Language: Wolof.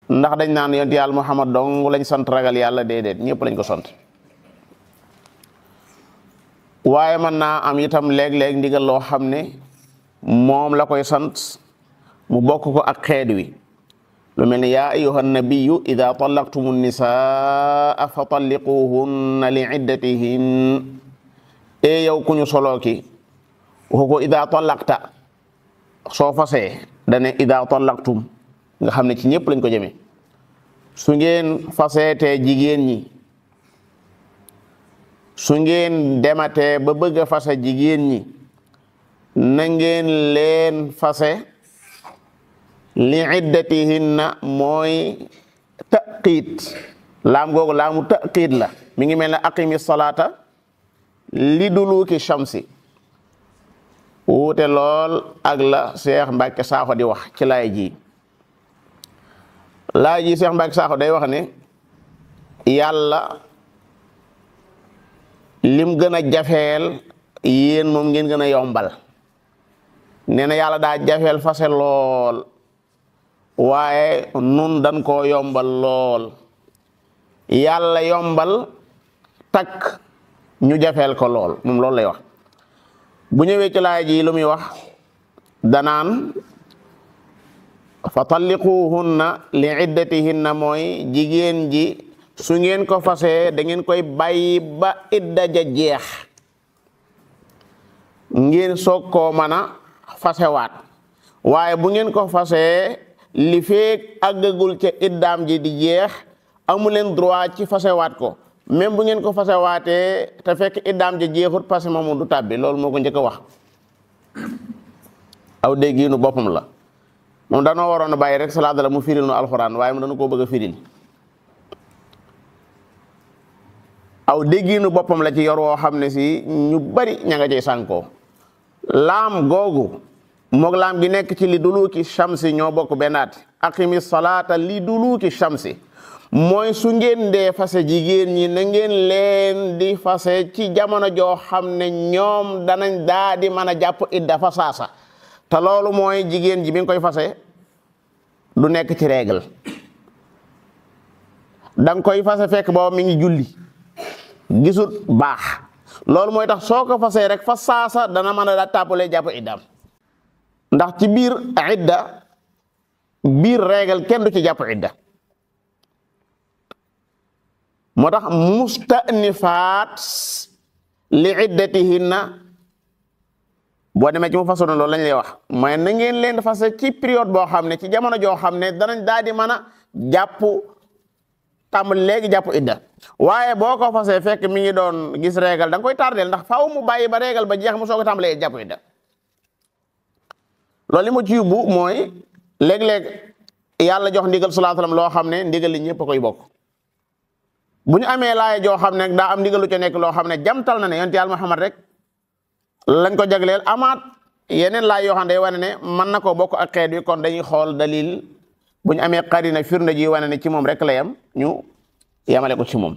ndax dañ naan yonent yàlla Muhammad dong lañ sant ragal yàlla déedéet ñëpp lañ ko sant waaye mën naa am itam léeg-léeg ndigal loo xam ne moom la koy sant mu bokk ko ak xeet wi lu mel ni yaa ayyuhan nabiyyu ida tallaqtumu nisaa fa talliquhunna li iddatihin yow ku ñu soloo ki waxu ko ida tallaqta soo fasee dane ida tallaqtum nga xam ne ci ñëpp lañ ko jëmee su ngeen faseetee jigéen ñi su ngeen dematee ba bëgg a fase jigéen ñi na ngeen leen fase li iddatihinna mooy taqiit laam googu laamu taqiit la mi ngi mel ne aqimi salaata li duluki shamsi wuute lool ak la Cheikh Mbacke Sakho di wax ci laay ji Cheikh Mbacke Sakho day wax ne yàlla lim gën a jafeel yéen moom ngeen gën a yombal nee na yàlla daa jafeel fase lool waaye nun dañ koo yombal lool yàlla yombal takk ñu jafeel ko lool moom loolu lay wax bu ñëwee ci laay ji lu muy wax danaan fa talliquhunna li iddatihinna mooy jigéen ji su ngeen ko fasee da ngeen koy bàyyi ba idda ja jeex ngeen soog koo mën a fasewaat waaye bu ngeen ko fasee li feek àggagul ca iddaam ji di jeex amu leen droit ci fasewaat ko même bu ngeen ko fasewaatee te fekk iddaam ji jeexut parce que moom du tàbbi loolu moo ko njëkk a wax aw déggiinu boppam la moom danoo waroon a bàyyi rek salaat la mu firil nu alxuraan waaye mu dañu koo bëgg a firil aw déggiinu boppam la ci yor woo xam ne si ñu bari ña nga cay sànkoo laam googu moog laam gi nekk ci li duluki shamsi ñoo bokk bennaat aqimi salaata li duluki shamsi mooy su ngeen dee fase jigéen ñi na ngeen leen di fase ci jamono joo xam ne ñoom danañ daa di mën a jàpp idda fa saasa te loolu mooy jigéen ji bi nga koy fase du nekk ci règle danga koy fase fekk booba mi ngi julli gisul baax loolu mooy tax soo ko fasee rek fa saasa dana mën a daa tàppalee jàpp iddaam ndax ci biir idda biir règle kenn du ci jàpp idda moo tax mustanifaat li iddatihinna boo demee ci mu façon loolu lañ lay wax mooy na ngeen leen fase ci période boo xam ne ci jamono joo xam ne danañ daal di mën a jàpp tàmbali léegi jàpp idda waaye boo ko fasee fekk mi ngi doon gis régal da nga koy tardeel ndax faaw mu bàyyi ba régal ba jeex mu soog a tàmbalee jàpp idda loolu li ma ci yóbbu mooy léeg-léeg yàlla jox ndigal sallallahu alayhi wasallam loo xam ne ndigal li ñëpp a koy bokk bu ñu amee laay joo xam ne daa am ndigal lu ca nekk loo xam ne jamtal na ne yonent yàlla Muhammad rek lañ ko jagleel amaat yeneen laay yoo xam ne day wane ne mën na ko bokk ak xeet wi kon dañuy xool dalil bu ñu amee qarina firnde ji wane ne ci moom rek la yam ñu yamale ko ci moom